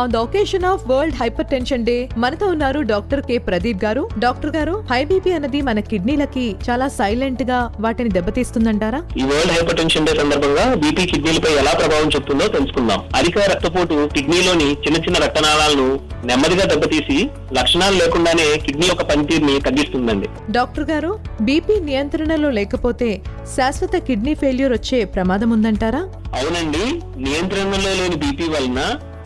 On the occasion of world hypertension day మనతో ఉన్నారు doctor K Pradeep గారు. Doctor గారు, హై బీపీ అన్నది మన కిడ్నీలకి చాలా సైలెంట్ గా వాటిని దెబ్బతీస్తుందంటారా? ఈ వరల్డ్ హైపర్ టెన్షన్ డే సందర్భంగా బీపీ కిడ్నీలపై ఎలా ప్రభావం చూపుతుందో తెలుసుకుందాం. అధిక రక్తపోటు కిడ్నీలోని చిన్న చిన్న రక్తనాళాలను నెమ్మదిగా దెబ్బతీసి లక్షణాలు లేకుండానే కిడ్నీ యొక్క పనితీరుని తగ్గిస్తుందండి. డాక్టర్ గారు, బీపీ నియంత్రణలో లేకపోతే శాశ్వత కిడ్నీ ఫెయిల్యూర్ వచ్చే ప్రమాదం ఉందంటారా? అవునండి, నియంత్రణలో లేని బీపీ వలన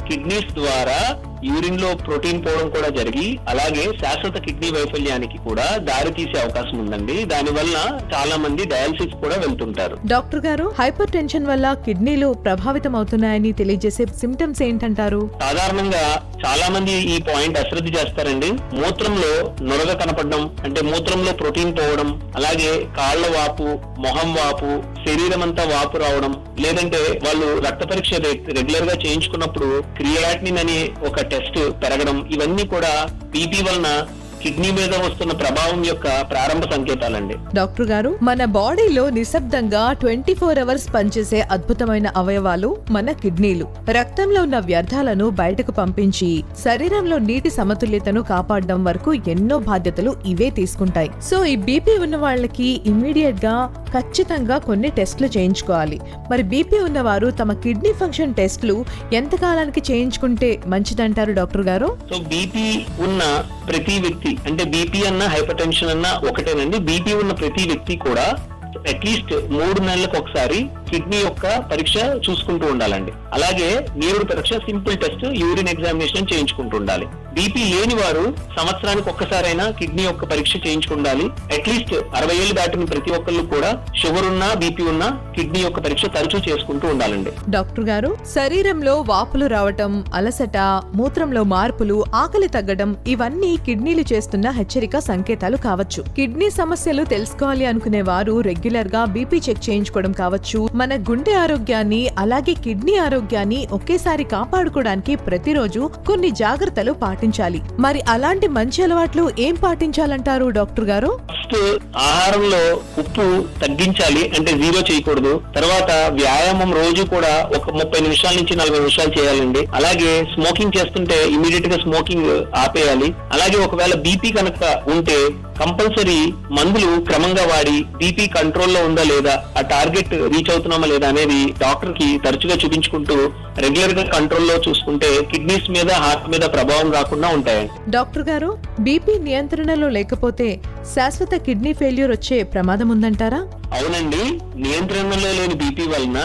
కిడ్నీస్ ద్వారా యూరిన్ లో ప్రోటీన్ పోవడం కూడా జరిగి అలాగే శాశ్వత కిడ్నీ వైఫల్యానికి కూడా దారి తీసే అవకాశం ఉందండి. దాని వల్ల చాలా మంది డయాలసిస్ కూడా వెళ్తుంటారు. డాక్టర్ గారు, హైపర్ టెన్షన్ వల్ల కిడ్నీలు ప్రభావితం అవుతున్నాయని తెలియజేసే సిమ్టమ్స్ ఏంటంటారు? సాధారణంగా చాలా మంది ఈ పాయింట్ అశ్రద్ధ చేస్తారండి. మూత్రంలో నురగ కనపడడం, అంటే మూత్రంలో ప్రోటీన్ పోవడం, అలాగే కాళ్ల వాపు, మొహం వాపు, శరీరం అంతా వాపు రావడం, లేదంటే వాళ్ళు రక్త పరీక్ష రెగ్యులర్ గా చేయించుకున్నప్పుడు క్రియాటినిన్ అనే ఒక టెస్ట్ పెరగడం, ఇవన్నీ కూడా బీపీ వలన కిడ్నీ మీద వస్తున్న ప్రభావం యొక్క ప్రారంభ సంకేతాలండి. డాక్టర్ గారు, మన బాడీలో నిశ్శబ్దంగా 24 అవర్స్ పనిచేసే అద్భుతమైన అవయవాలు మన కిడ్నీలు. రక్తంలో ఉన్న వ్యర్థాలను బయటకు పంపించి శరీరంలో నీటి సమతుల్యతను కాపాడడం వరకు ఎన్నో బాధ్యతలు ఇవే తీసుకుంటాయి. సో ఈ బీపీ ఉన్న వాళ్ళకి ఇమ్మీడియట్ గా ఖచ్చితంగా కొన్ని టెస్టులు చేయించుకోవాలి. మరి బీపీ ఉన్నవారు తమ కిడ్నీ ఫంక్షన్ టెస్టులు ఎంత కాలానికి చేయించుకుంటే మంచిదంటారు డాక్టర్ గారు? సో బీపీ ఉన్న ప్రతి వ్యక్తి, అంటే బీపీ అన్న హైపర్ టెన్షన్ అన్న ఒకటేనండి. బీపీ ఉన్న ప్రతి వ్యక్తి కూడా అట్లీస్ట్ 3 నెలలకు ఒకసారి కిడ్నీ యొక్క పరీక్ష చూసుకుంటూ ఉండాలండి. అలాగే నీరుడు పరీక్ష, సింపుల్ టెస్ట్, యూరిన్ ఎగ్జామినేషన్ చేయించుకుంటూ ఉండాలి. బీపీ లేని వారు సంవత్సరానికి ఒక్కసారైనా కిడ్నీ యొక్క పరీక్ష చేయించుకుండాలి. అట్లీస్ట్ 60 ఏళ్ళు దాటిన ప్రతి ఒక్కళ్ళు కూడా షుగర్ ఉన్నా బీపీ ఉన్నా కిడ్నీ యొక్క పరీక్ష తరచూ చేసుకుంటూ ఉండాలండి. డాక్టర్ గారు, శరీరంలో వాపులు రావటం, అలసట, మూత్రంలో మార్పులు, ఆకలి తగ్గడం, ఇవన్నీ కిడ్నీలు చేస్తున్న హెచ్చరిక సంకేతాలు కావచ్చు. కిడ్నీ సమస్యలు తెలుసుకోవాలి అనుకునే వారు రెగ్యులర్ గా బీపీ చెక్ చేయించుకోవడం కావచ్చు. మన గుండె ఆరోగ్యాన్ని అలాగే కిడ్నీ ఆరోగ్యాన్ని ఒకేసారి కాపాడుకోవడానికి ప్రతిరోజు కొన్ని జాగ్రత్తలు పాటించాలి. మరి అలాంటి మంచి అలవాట్లు ఏం పాటించాలంటారు డాక్టర్ గారు? ఫస్ట్, ఆహారంలో ఉప్పు తగ్గించాలి, అంటే 0 చేయకూడదు. తర్వాత వ్యాయామం రోజు కూడా ఒక 30 నిమిషాల నుంచి 40 నిమిషాలు చేయాలండి. అలాగే స్మోకింగ్ చేస్తుంటే ఇమీడియట్ గా స్మోకింగ్ ఆపేయాలి. అలాగే ఒకవేళ బీపీ కనుక ఉంటే కంపల్సరీ మందులు క్రమంగా వాడి బీపీ కంట్రోల్లో ఉందా లేదా, ఆ టార్గెట్ రీచ్ అవుతున్నామా లేదా అనేది డాక్టర్ కి తరచుగా చూపించుకుంటూ రెగ్యులర్ గా కంట్రోల్లో చూసుకుంటే కిడ్నీస్ మీద, హార్ట్ మీద ప్రభావం రాకుండా ఉంటాయి. డాక్టర్ గారు, బీపీ నియంత్రణలో లేకపోతే శాశ్వత కిడ్నీ ఫెయిల్యూర్ వచ్చే ప్రమాదం ఉందంటారా? అవునండి, నియంత్రణలో లేని బీపీ వలన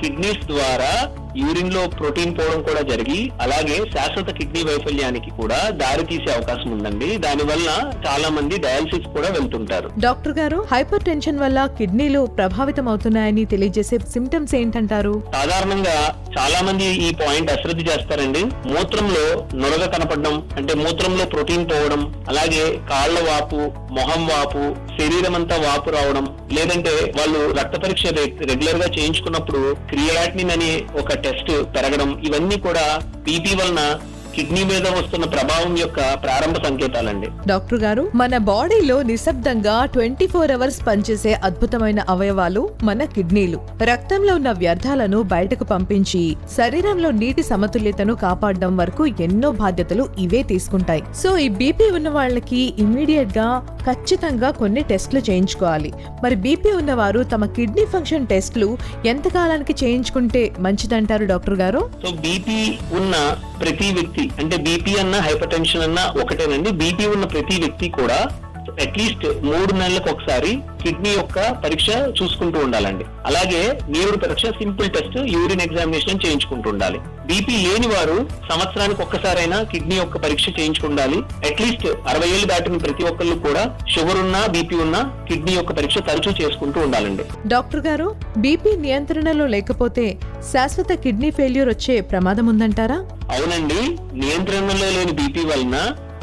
కిడ్నీస్ ద్వారా యూరిన్ లో ప్రోటీన్ పోవడం కూడా జరిగి అలాగే శాశ్వత కిడ్నీ వైఫల్యానికి కూడా దారి తీసే అవకాశం ఉందండి. దాని వల్ల చాలా మంది డయాలసిస్ కూడా వెళ్తుంటారు. డాక్టర్ గారు, హైపర్ టెన్షన్ వల్ల కిడ్నీలు ప్రభావితం అవుతున్నాయని తెలియజేసే సిమ్టమ్స్ ఏంటంటారు? సాధారణంగా చాలా మంది ఈ పాయింట్ అశ్రద్ధ చేస్తారండి. మూత్రంలో నురగ కనపడడం, అంటే మూత్రంలో ప్రోటీన్ పోవడం, అలాగే కాళ్ల వాపు, మొహం వాపు, శరీరం అంతా వాపు రావడం, లేదంటే వాళ్ళు రక్త పరీక్ష రెగ్యులర్ గా చేయించుకున్నప్పుడు క్రియాటినిన్ అనే ఒక టెస్ట్ పెరగడం, ఇవన్నీ కూడా బీపీ వలన కిడ్నీ మీద వస్తున్న ప్రభావం యొక్క ప్రారంభ సంకేతాలండి. డాక్టర్ గారు, మన బాడీలో నిశ్శబ్దంగా 24 అవర్స్ పనిచేసే అద్భుతమైన అవయవాలు మన కిడ్నీలు. రక్తంలో ఉన్న వ్యర్థాలను బయటకు పంపించి శరీరంలో నీటి సమతుల్యతను కాపాడడం వరకు ఎన్నో బాధ్యతలు ఇవే తీసుకుంటాయి. సో ఈ బీపీ ఉన్న వాళ్ళకి ఇమ్మీడియట్ గా ఖచ్చితంగా కొన్ని టెస్టులు చేయించుకోవాలి. మరి బీపీ ఉన్నవారు తమ కిడ్నీ ఫంక్షన్ టెస్టులు ఎంత కాలానికి చేయించుకుంటే మంచిదంటారు డాక్టర్ గారు? సో బీపీ ఉన్న ప్రతి వ్యక్తి, అంటే బీపీ అన్న హైపర్ టెన్షన్ అన్న ఒకటేనండి. బీపీ ఉన్న ప్రతి వ్యక్తి కూడా అట్లీస్ట్ 3 నెలలకు ఒకసారి కిడ్నీ యొక్క పరీక్ష చూసుకుంటూ ఉండాలండి. అలాగే నీరుడు పరీక్ష, సింపుల్ టెస్ట్, యూరిన్ ఎగ్జామినేషన్ చేయించుకుంటూ ఉండాలి. బీపీ లేని వారు సంవత్సరానికి ఒక్కసారైనా కిడ్నీ యొక్క పరీక్ష చేయించుకుండాలి. అట్లీస్ట్ 60 ఏళ్ళు దాటిన ప్రతి ఒక్కళ్ళు కూడా షుగర్ ఉన్నా బీపీ ఉన్నా కిడ్నీ యొక్క పరీక్ష తరచూ చేసుకుంటూ ఉండాలండి. డాక్టర్ గారు, బీపీ నియంత్రణలో లేకపోతే శాశ్వత కిడ్నీ ఫెయిల్యూర్ వచ్చే ప్రమాదం ఉందంటారా? అవునండి, నియంత్రణలో లేని బీపీ వలన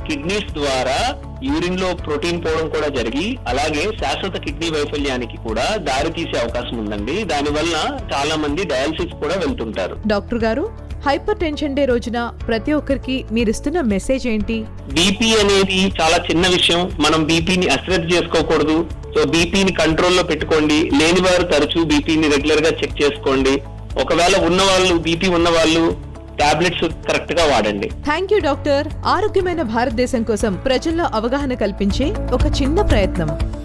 కిడ్నీస్ ద్వారా యూరిన్ లో ప్రోటీన్ పోవడం కూడా జరిగి అలాగే శాశ్వత కిడ్నీ వైఫల్యానికి కూడా దారి తీసే అవకాశం ఉందండి. దాని వల్ల చాలా మంది డయాలసిస్ కూడా వెళ్తుంటారు. డాక్టర్ గారు, హైపర్ టెన్షన్ డే రోజున ప్రతి ఒక్కరికి మీరిస్తున్న మెసేజ్ ఏంటి? బీపీ అనేది చాలా చిన్న విషయం. మనం బీపీని అశ్రద్ధ చేసుకోకూడదు. సో బీపీని కంట్రోల్లో పెట్టుకోండి. లేని వారు తరచూ బీపీని రెగ్యులర్ గా చెక్ చేసుకోండి. ఒకవేళ బీపీ ఉన్న వాళ్ళు టాబ్లెట్స్ కరెక్ట్ గా వాడండి. Thank you doctor. ఆరోగ్యమైన భారతదేశం కోసం ప్రజల్లో అవగాహన కల్పించే ఒక చిన్న ప్రయత్నం.